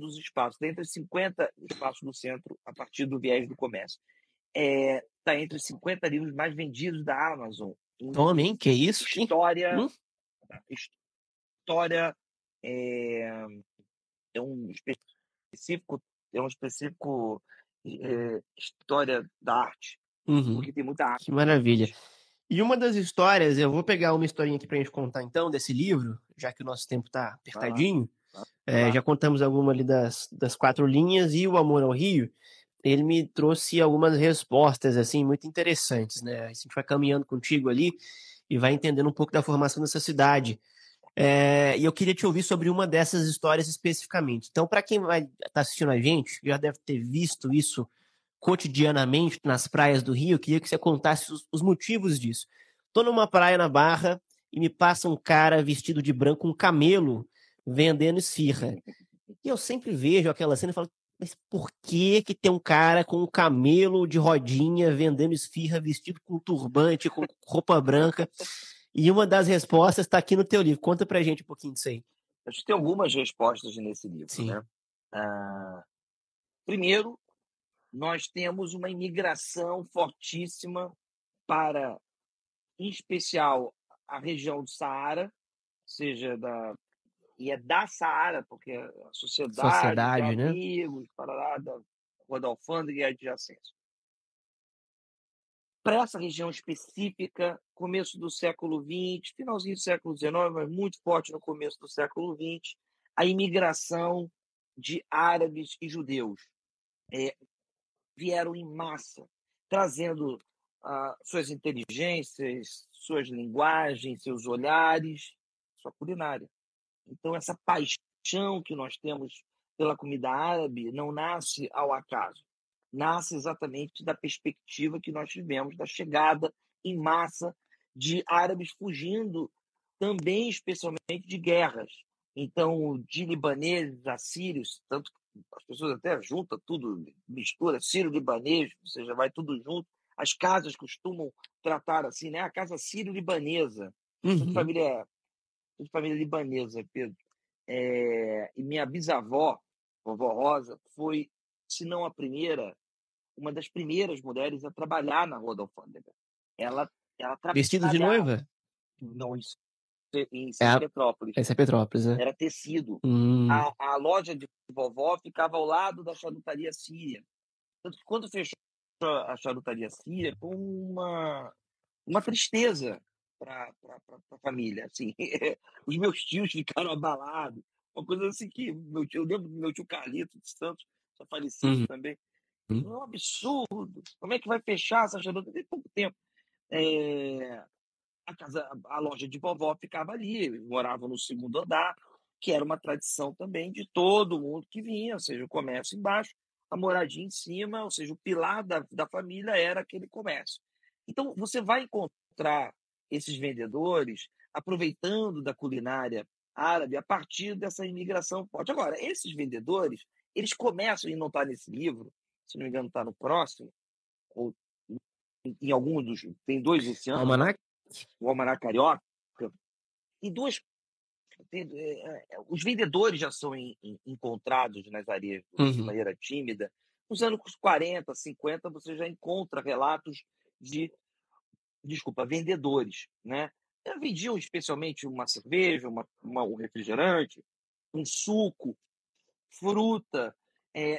os espaços. Dentre os 50 espaços do centro, a partir do viés do comércio. Está entre os 50 livros mais vendidos da Amazon.
Tome, hein? Que isso?
História. História é um específico, história da arte,
Uhum.
porque tem muita arte.
Que maravilha. E uma das histórias, eu vou pegar uma historinha aqui pra gente contar então, desse livro, já que o nosso tempo tá apertadinho. Já contamos alguma ali das quatro linhas e o Amor ao Rio, ele me trouxe algumas respostas, assim, muito interessantes, né? A gente vai caminhando contigo ali e vai entendendo um pouco da formação dessa cidade. E eu queria te ouvir sobre uma dessas histórias especificamente. Então, para quem vai estar assistindo a gente, já deve ter visto isso cotidianamente nas praias do Rio, eu queria que você contasse os motivos disso. Tô numa praia na Barra e me passa um cara vestido de branco, um camelo, vendendo esfirra. E eu sempre vejo aquela cena e falo, mas por que que tem um cara com um camelo de rodinha vendendo esfirra, vestido com turbante, com roupa branca? E uma das respostas está aqui no teu livro. Conta pra gente um pouquinho disso aí.
Acho que tem algumas respostas nesse livro,
Sim.
né? Primeiro, nós temos uma imigração fortíssima para, em especial, a região do Saara, seja e é da Saara, porque a sociedade de
Sociedade, né?
amigos, parará, da Rua da Alfândega e adjacência. Para essa região específica, começo do século XX, finalzinho do século XIX, mas muito forte no começo do século XX, a imigração de árabes e judeus vieram em massa, trazendo suas inteligências, suas linguagens, seus olhares, sua culinária. Então, essa paixão que nós temos pela comida árabe não nasce ao acaso. Nasce exatamente da perspectiva que nós tivemos da chegada em massa de árabes fugindo também, especialmente, de guerras. Então, de libaneses, assírios, tanto que as pessoas até juntam tudo, mistura sírio-libanês, ou seja, vai tudo junto, as casas costumam tratar assim, né? A casa sírio-libanesa. Sou de
Uhum.
família libanesa, Pedro. E minha bisavó, vovó Rosa, foi, se não a primeira, uma das primeiras mulheres a trabalhar na Rua da Alfândega. Ela, ela
Vestido de
trabalhava,
noiva?
não, em
É
Sempre Petrópolis,
essa é Petrópolis, né?
era tecido.
Hum.
A loja de vovó ficava ao lado da charutaria síria. Tanto que quando fechou a charutaria síria, foi uma tristeza para a família. Assim. Os meus tios ficaram abalados. Uma coisa assim que eu lembro do meu tio Carlito de Santos, já falecido
Uhum.
também. É um absurdo. Como é que vai fechar essa charutaria? Tem pouco tempo. É, a loja de vovó ficava ali, morava no segundo andar, que era uma tradição também de todo mundo que vinha, ou seja, o comércio embaixo, a moradia em cima, ou seja, o pilar da família era aquele comércio. Então, você vai encontrar esses vendedores aproveitando da culinária árabe a partir dessa imigração forte. Agora, esses vendedores, eles começam, e não está nesse livro, se não me engano está no próximo, ou em algum dos... Tem dois esse ano, né?
Almanac?
O Almanac Carioca, e os vendedores já são encontrados nas areias do Rio de
Uhum.
maneira tímida. Nos anos 40, 50, você já encontra relatos de, desculpa, vendedores, né? Eles vendiam especialmente uma cerveja, um refrigerante, um suco, fruta.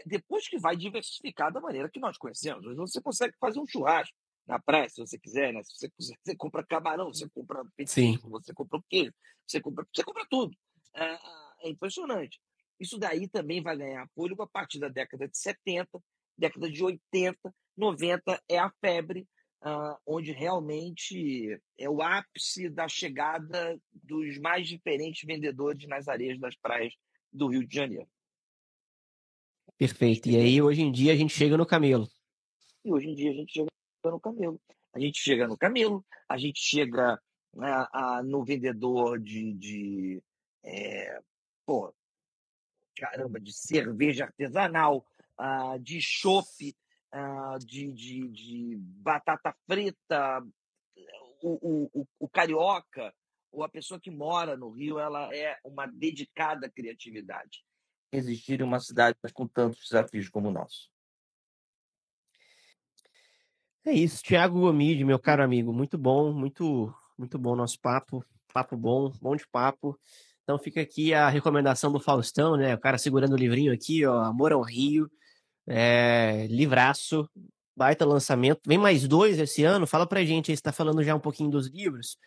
Depois que vai diversificar da maneira que nós conhecemos. Hoje você consegue fazer um churrasco na praia, se você quiser, né? Se você quiser, você compra camarão, você compra
Sim.
petisco, você compra o queijo, você compra tudo. É impressionante. Isso daí também vai ganhar fôlego a partir da década de 70, década de 80, 90 é a febre, onde realmente é o ápice da chegada dos mais diferentes vendedores nas areias das praias do Rio de Janeiro. Acho
Perfeito.
que
E aí,
tem.
hoje em dia, a gente chega no Camelo.
E hoje em dia a gente chega no camelo. A gente chega no vendedor é, pô, de cerveja artesanal, de chopp, de batata frita. O carioca, ou a pessoa que mora no Rio, ela é uma dedicada à criatividade. Existir em uma cidade com tantos desafios como o nosso.
É isso, Thiago Gomide, meu caro amigo. Muito bom, muito bom nosso papo. Papo bom, bom de papo. Então fica aqui a recomendação do Faustão, né? O cara segurando o livrinho aqui, ó. Amor ao Rio. Livraço. Baita lançamento. Vem mais dois esse ano. Fala pra gente aí, você tá falando já um pouquinho dos livros.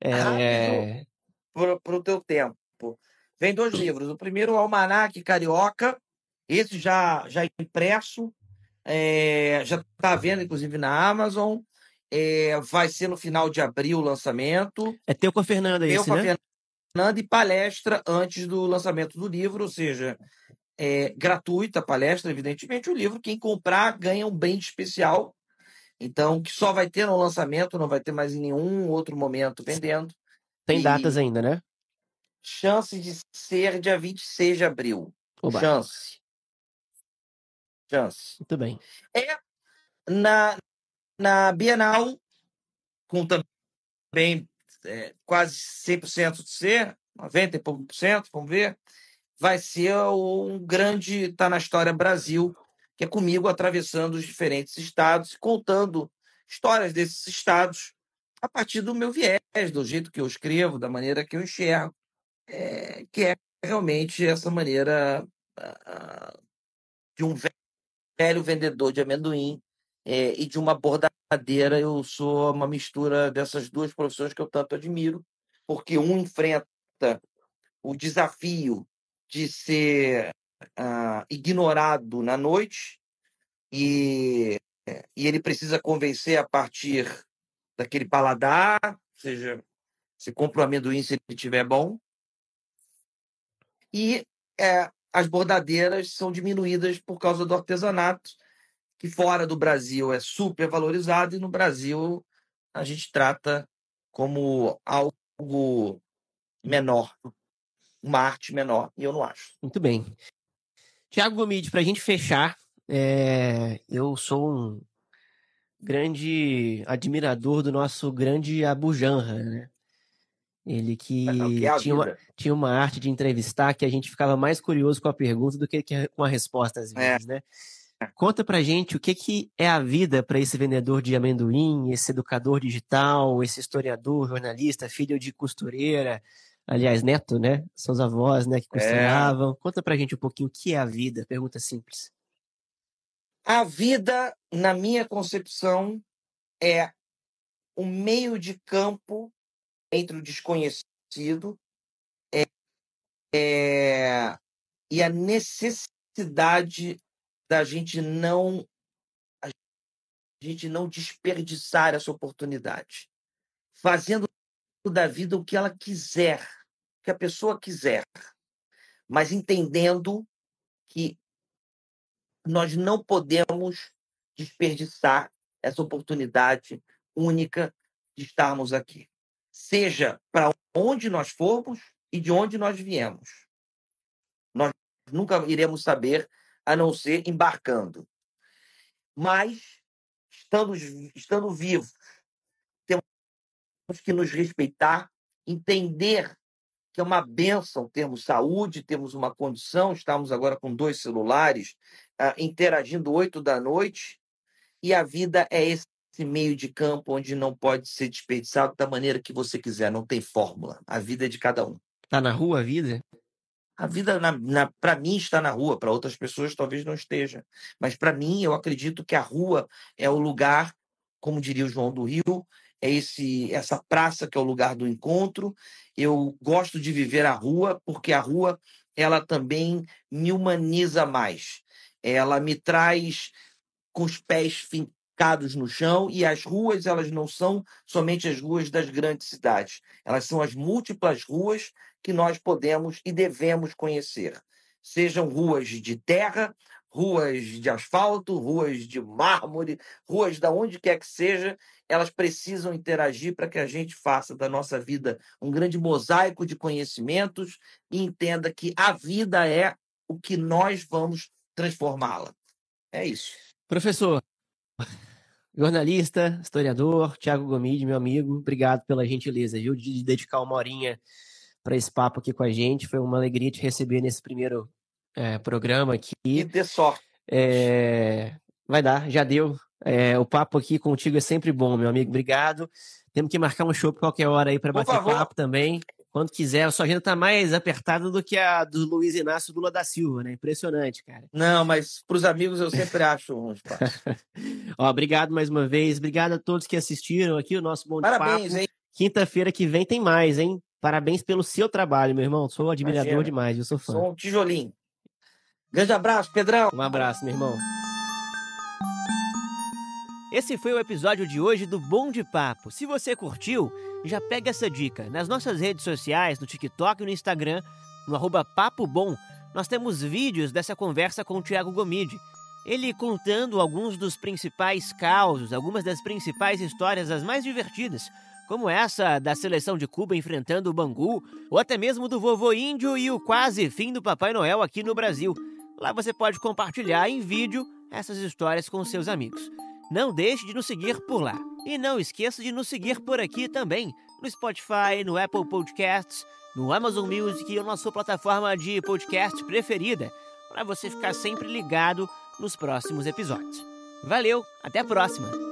Rápido para o teu tempo. Vem dois livros. O primeiro, o Almanac Carioca, esse já impresso, já está à venda, inclusive, na Amazon. Vai ser no final de abril o lançamento.
É teu com a Fernanda
Eu
esse,
com a
né?
Fernanda e palestra antes do lançamento do livro, ou seja, gratuita a palestra, evidentemente. O livro, quem comprar, ganha um brinde especial. Então, que só vai ter no lançamento, não vai ter mais em nenhum outro momento vendendo.
Tem datas
E
ainda, né?
chance de ser dia 26 de abril.
Oba,
Chance.
muito bem.
É na Bienal, com também quase 100% de ser, 90 e pouco por cento, vamos ver, vai ser um grande Tá na História Brasil, que é comigo atravessando os diferentes estados, contando histórias desses estados a partir do meu viés, do jeito que eu escrevo, da maneira que eu enxergo, que é realmente essa maneira de um velho vendedor de amendoim e de uma bordadeira. Eu sou uma mistura dessas duas profissões que eu tanto admiro, porque um enfrenta o desafio de ser ignorado na noite e ele precisa convencer a partir daquele paladar, ou seja, você compra o amendoim se ele estiver bom, e as bordadeiras são diminuídas por causa do artesanato, que fora do Brasil é super valorizado e no Brasil a gente trata como algo menor, uma arte menor, e eu não acho.
Muito bem. Tiago Gomide, para a gente fechar, eu sou grande admirador do nosso grande Abu Janra, né? Ele
Que é
que
a
tinha uma,
vida.
tinha uma arte de entrevistar que a gente ficava mais curioso com a pergunta do que com a resposta, às
É.
vezes, né? Conta pra gente o que é a vida para esse vendedor de amendoim, esse educador digital, esse historiador, jornalista, filho de costureira, aliás, neto, né? Seus avós, né, que costuravam. Conta pra gente um pouquinho o que é a vida. Pergunta simples.
A vida, na minha concepção, é um meio de campo entre o desconhecido e a necessidade da gente não desperdiçar essa oportunidade, fazendo da vida o que ela quiser, o que a pessoa quiser, mas entendendo que nós não podemos desperdiçar essa oportunidade única de estarmos aqui, seja para onde nós formos e de onde nós viemos. Nós nunca iremos saber, a não ser embarcando. Mas, estando vivos, temos que nos respeitar, entender que é uma bênção termos saúde, termos uma condição, estamos agora com 2 celulares, interagindo 8 da noite, e a vida é esse meio de campo onde não pode ser desperdiçado da maneira que você quiser, não tem fórmula. A vida é de cada um.
Tá na rua a vida?
A vida, para mim, está na rua, para outras pessoas talvez não esteja. Mas, para mim, eu acredito que a rua é o lugar, como diria o João do Rio, é essa praça que é o lugar do encontro. Eu gosto de viver a rua, porque a rua ela também me humaniza mais. Ela me traz com os pés fincados no chão, e as ruas elas não são somente as ruas das grandes cidades, elas são as múltiplas ruas que nós podemos e devemos conhecer. Sejam ruas de terra, ruas de asfalto, ruas de mármore, ruas da onde quer que seja, elas precisam interagir para que a gente faça da nossa vida um grande mosaico de conhecimentos e entenda que a vida é o que nós vamos transformá-la. É isso.
Professor, jornalista, historiador, Thiago Gomide, meu amigo, obrigado pela gentileza, viu, de dedicar uma horinha para esse papo aqui com a gente. Foi uma alegria te receber nesse primeiro programa aqui.
E ter sorte.
Vai dar, já deu. O papo aqui contigo é sempre bom, meu amigo. Obrigado. Temos que marcar um show por qualquer hora aí para bater papo também. Quando quiser, a sua agenda tá mais apertada do que a do Luiz Inácio Lula da Silva, né? Impressionante, cara.
Não, mas para os amigos eu sempre acho um espaço.
Obrigado mais uma vez. Obrigado a todos que assistiram aqui o nosso Bom de
Parabéns,
Papo.
hein?
Quinta-feira que vem tem mais, hein? Parabéns pelo seu trabalho, meu irmão. Sou admirador demais, eu sou fã.
Sou um tijolinho. Grande abraço, Pedrão.
Um abraço, meu irmão.
Esse foi o episódio de hoje do Bom de Papo. Se você curtiu, já pega essa dica. Nas nossas redes sociais, no TikTok e no Instagram, no @papobom, nós temos vídeos dessa conversa com o Thiago Gomide. Ele contando alguns dos principais causos, algumas das principais histórias, as mais divertidas, como essa da seleção de Cuba enfrentando o Bangu, ou até mesmo do vovô índio e o quase fim do Papai Noel aqui no Brasil. Lá você pode compartilhar em vídeo essas histórias com seus amigos. Não deixe de nos seguir por lá. E não esqueça de nos seguir por aqui também, no Spotify, no Apple Podcasts, no Amazon Music e na sua plataforma de podcast preferida, para você ficar sempre ligado nos próximos episódios. Valeu, até a próxima!